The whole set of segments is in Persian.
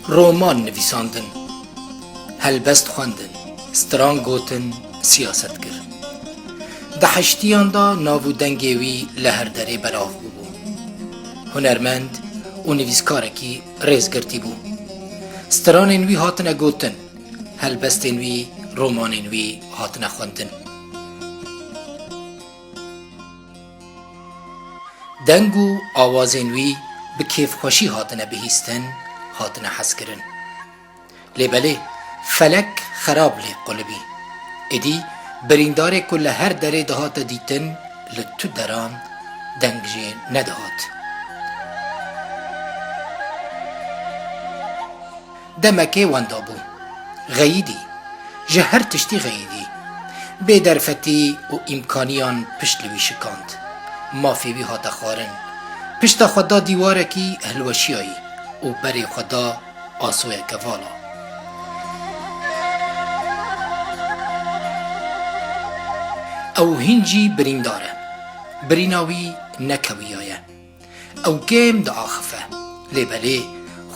رومان نویساندن، هلبست خواندن، ستران گوتن، سیاست کر. ده هشتیان دا ناو دنگیوی لهر دره براف بو. هنرمند و نویسکارکی ریزگرتی بو. سترانین وی هاتن گوتن، هلبستین وی رومانین وی هاتن خواندن. دنگو آوازین وی به کیف خوشی هاتن بهیستن، هاتن حس کرن. لیبله فلک خراب لی قلبی. ایدی بریندار کل هر دره دهات دیتن لطو دران دنگجی ندهات. دمکه واندابو غیدی جهر تشتی غیدی به درفتی و امکانیان پشت لوی شکاند مافی بی هاتا خارن پشت خدا دیواره کی هلوشیایی و بری خدا آسوی کوالا او هنجی برینداره بریناوی نکوی آیه او گیم دا آخفه لیبله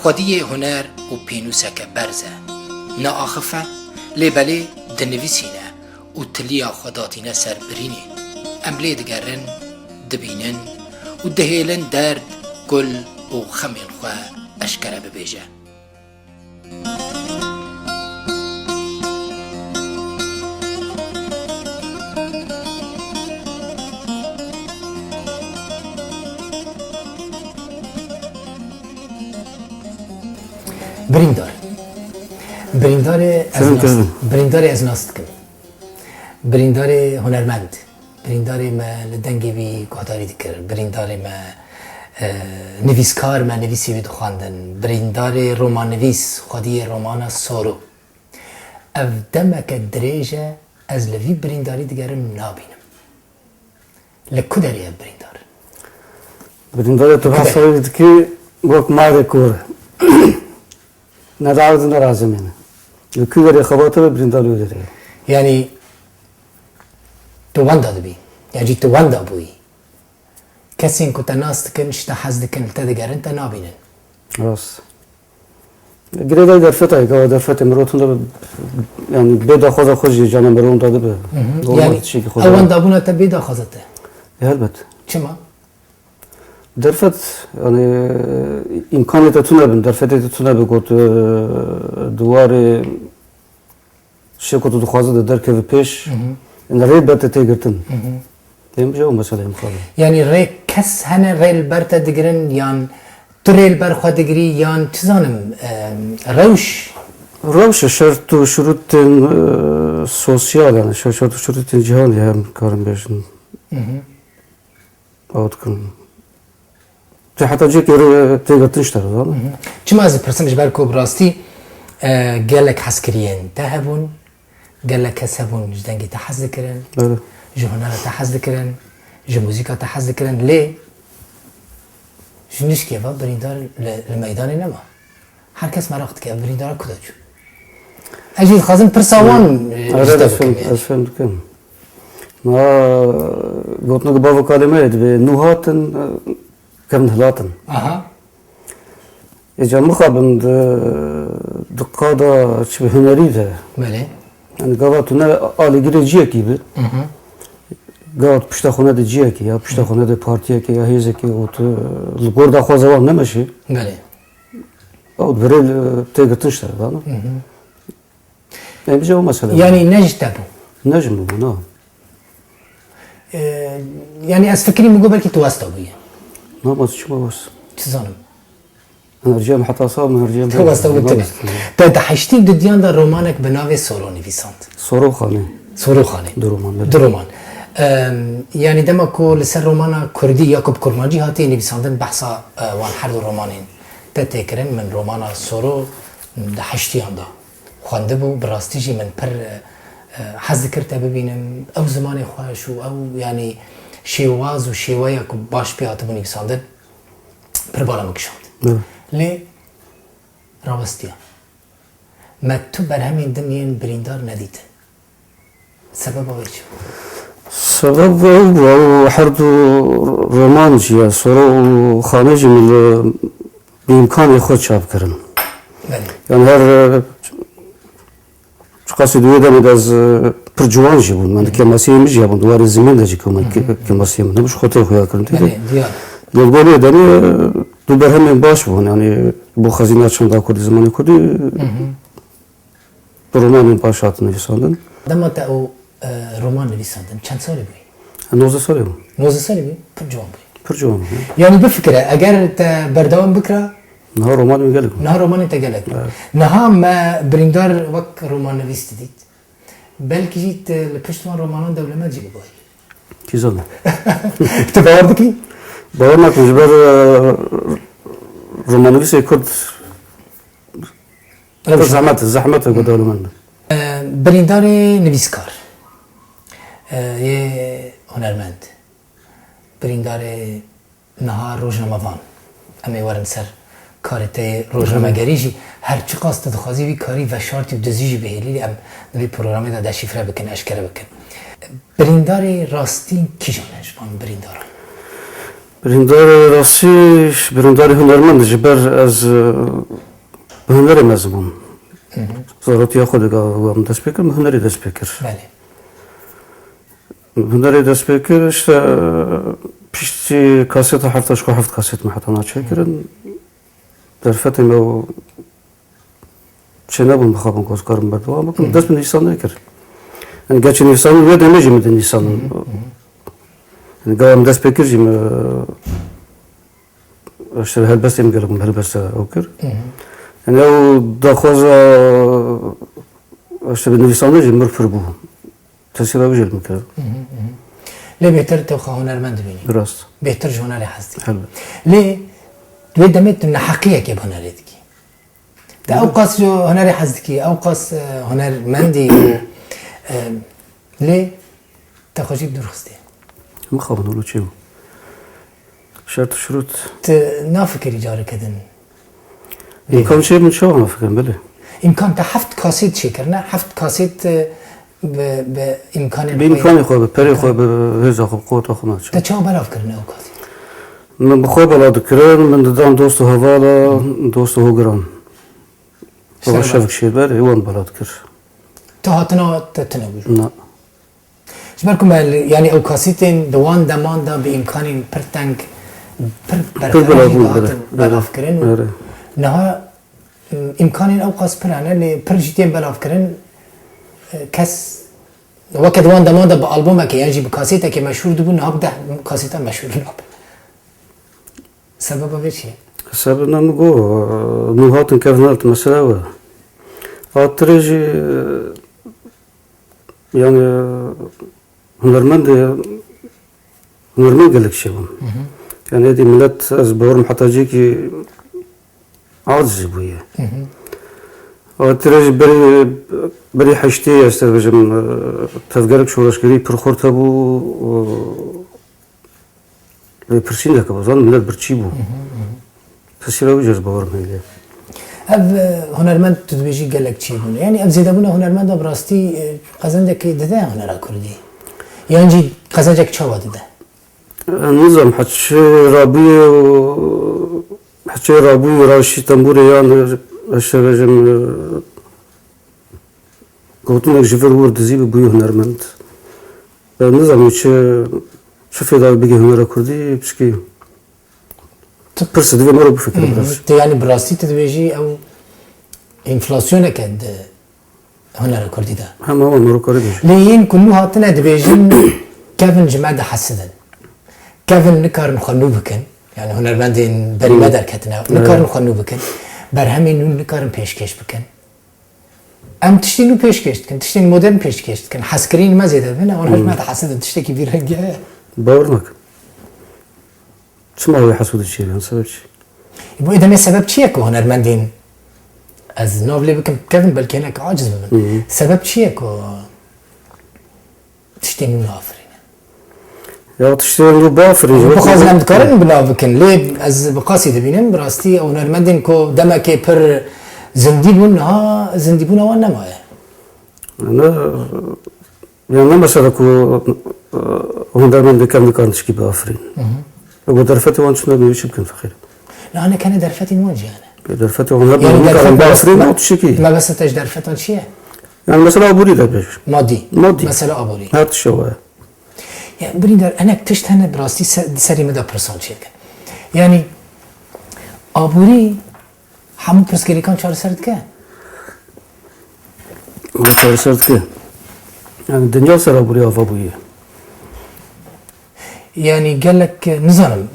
خودی هنر و پینوسک برزه نا آخفه لیبله دنویسینه و تلیا خداتینه سر برینه املی دگرن دبینن و دهیلن درد گل و خمین خواه اشکره ببیجه بریندار از ناست کن بریندار هنرمند بریندار ما لدنگی بی گهداری دکر بریندار ما نویسکار ما نویسی بید خواندن بریندار رومان نویس خودی رومان سورو او دمک دریجه از لوی برینداری دگرم نابینم لکو داری بریندار تو حسابید که وقت مرد کوره ندارد نرازمینه لکو داری خواته برینداری داری یعنی تو واندا دبی یعنی تو واندا بوی کسی که تناست کنش تحز کن تدگرن تنابینن راست گریدای درفته که درفته مراتون داره یعنی بیدا خوزا خوشی جانم برون داده به یعنی واندا بونه تا بیدا خوزته البته چما درفت یعنی امکانی تونه بین درفتی تونه بگوت دوار شکوت دو خوازه در که پیش این ریل برت تیگرتن دیم جو مسئله مخاله یعنی ری کس هنه ریل برت دگرن یان تو ریل بر خود دگری یان چیزانم روش شرط و شروط سوسیال یعنی شرط و شروط جهانی هم کارم بیشن آوت کنم حتی جی که تیگرتنش داره چما از پرسنش بر کو براستی گلک حس کریان تهبون گلک کس هبون جدنگی تحز کرن جهنر تحز کرن جموزیکا تحز کرن لی جنش که با بریندار لمیدان نما هر کس مراقت که بریندار کدا جو اجید خازم پرساوان فهم دکن ما گوتنا که باو کلمه به نوهاتن كم هلاتن إذا مخابن دقادة شبه هنري ده بله يعني قاعد تنا آلی گیری جیه کی بود قاعد پشت خونه ده جیه کی یا پشت خونه ده پارتیه کی یا هیزه کی و تو لگورد خوازوان نمیشه بله قاعد برای تیگتنش داره دانه نمیشه اون مسئله یعنی نجتبو نجم بو نه یعنی از فکری میگو بلکه تو واسطه بویه نه باز چی باز چه زنم انرژیم حتی صاب انرژیم تو واسطه بودنه تا دهشتی ددیان در رمانک به نام سورو نویسند سورو خانه درومان یعنی دما کو لسر رومانا کردی یاکوب کرمانجی هاتی نویساندن بحثا وان هر دو رومانین تا تکرن من رومانا سورو دهشتیان دا خوانده بو براستیجی من پر حز کرده ببینم او زمان خواهش و او یعنی شیواز و شیوایی که باش پیاته بو نویساندن پر بالا مکشاند لی راوستیا ما تو بر همین دنیان بریندار ندید سبب آوی چی بود؟ سبب او هر دو رمان جیه سورو خانه جی من بامکان خود چاپ کردن Yani her قصیده دم از پر جوان جیبون من که مسیحی جیبون دوار زمین داشتی که مسیحی من نمیشه خاطر خویا کردم دلگولی دنی دو برهم باش بون یعنی bu خزینه چند کردی زمانی کردی رومان باش نویساندن. دم تا او رومان نویساندن چند سالی بودی؟ 19 سالی بود. 19 سالی بود؟ پر جوان بود. پر جوان بود. یعنی بفکره اگر تا بردوام بکره نه رومان میگه نه رومان تجلد نه ما بریندار وقت رومان نویس دید بلکه جیت لپشتوان رومانان دولمت جیب باید کی زنه تو باور دکی؟ باور نکنی جبر رومان نویس کرد زحمت که دولمت بریندار نویسکار یه هنرمند بریندار نهار روزنامه‌وان امی ورن سر کارته روزنامه‌گریجی هر چی قاست دخوازی وی کاری و شارتی و دزیجی بهلیلی ام نوی پروگرامی دا دشیفره بکن اشکره بکن بریندار راستی کی جانش بان بریندار راستیش بریندار هنرمند جبر از هنری مزبون ضرورتی خود که هم دست بکر هنری دست بکر بله هنری دست بکر işte پیشتی کاست هفتش که هفت کاست محتاج چکرن در فتره ما چه نبود بخوابم کوز کارم برد و اما دست به نیسان نکرد. یعنی گچه نیسان وید نمی‌جی می‌ده نیسان. یعنی گاهم دست بکریم اشتر هلبسته می‌گردم هلبسته اوکر. یعنی او داخوز اشتر به نیسان نجی مرفر بود. تأثیر اوجل می‌کرد. لی بهتر تو هنرمند بینی. درست. بهتر هنری هستی. حلو. لی دوی دمت نحقیه که هنری دیگه. ده اوقاس جو هنری هستی اوقاس هنرمندی لی تخاجیب درسته. مخابن ولو چیو. شرط شروط. ت نافکری جاره کدن. امکان چه من شو نافکرم بله. امکان تا هفت کاسیت چی کرد هفت کاسیت به امکان بإمكاني خواب بري خواب هزا خواب قوة أخونا تا چه بلاف کردن اوقات من بخواب بلاد كران من دام دوستو هوالا دوستو هوگران هو شافك شير باري وان بلاد كر تا هاتنا تتنبوش نا شباركم يعني اوقاسيتين دوان دمان دا بإمكان پرتنگ پر بلاف كرن نها امكان اوقاس پرانه لی پر جيتين بلاف كرن کس وقت دوان دمان دا با آلبومه که یعنی بکاسیته که مشهور دبون نهاب ده کاسیته مشهور نهاب سبب اوه چیه؟ سبب نمگو نوهاتن كفنالت مسألة و آتريجي يعني هنرمند قالك شيء يعني هذه ملت از بورم حتى جيكي عاجز بويه آتريجي بري حشتي استرجم تفكرك شو رشكري برخورت ابو برسين لك بظن ملت برتشيبو تسير وجز بورم هيك اف هنرمند تدبيجي قالك شيء يعني اف زيدابونا هنرمند براستي قزندك دده هنرا كردي يعني قزنجك چاوا دده نظام حتى رابي راشي تنبوري يعني استرجم قلتلك جفر ورد زي بيو هنرمند نظام شوف إذا بيجي هنرا كردي بسكي برسد في مرة بفكر براس يعني براستي تدبيجي او انفلاسيون كد هنرا كردي ده هم هو مرة كردي لين كلها تنا دبيجين كيفن جماعة حسدن كيفن نكار نخنو بكن يعني هنرمندين بري مدر كتنا نكار نخنو بكن برهمين نكار پیشکش بکن ام تشتي نو پیشکش کن تشتي مدرن پیشکش کن حسکرین ما زیده بنا اون حجمت حسد تشتي کی بیرنگه باورنك شو هو حسود الشيء يعني سبب شيء يبقى اذا ما سبب شيء كو هنرمندين از نوبلي بكم كيفن بلكي هناك عاجز ببن سبب شيء كو تشتي نو نافرين يا تشتي نو بافرين بخاز نعم تكرن بلا بكن ليه از بقاسي دبينن براستي او هنرمندين كو دمكي پر زنديبون ها زنديبون وانا ما انا يعني مثلا كو هنرمند كم كانش كي بافرين أبو درفتي وان شنو بيشوف كن فخير لا أنا كان درفتي موجه أنا درفت هنر يعني بكارم درفت بافرین او تشکی ما بس تش درفتان چیه؟ يعني مثلا ابوري ده بيش مادي مادي. مثلا ابوري هات شو يعني بريندر انا اكتشت هنا براستي سري مدى برسان شيء يعني ابوري همون پرسکری کن چهار سرد که مثلا صرت كده يعني الدنيا صار ابوري او ابويه يعني قال لك نظام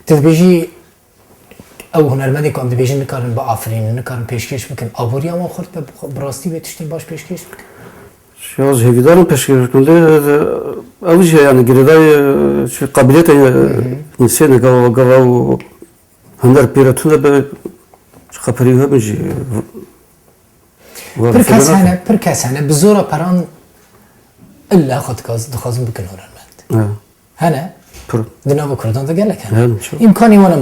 تدبيجي او هنرمندی که ام دبیجی نکارن با آفرین نکارن پیشکش بکن ابوری اما خورد براستی به تشتین باش پیشکش بکن شو از هیدارم پشکر کنده اولی يعني گریدای شو قابلیت انسان قوا هنر پیراتونه به خبریه بيجي پر کس هنه بزورا پران الا خود کاز دخوازم بکن هنرمند هنه پر دنیا بکردان ده گلک هنه هنه، شو. امکانی وانا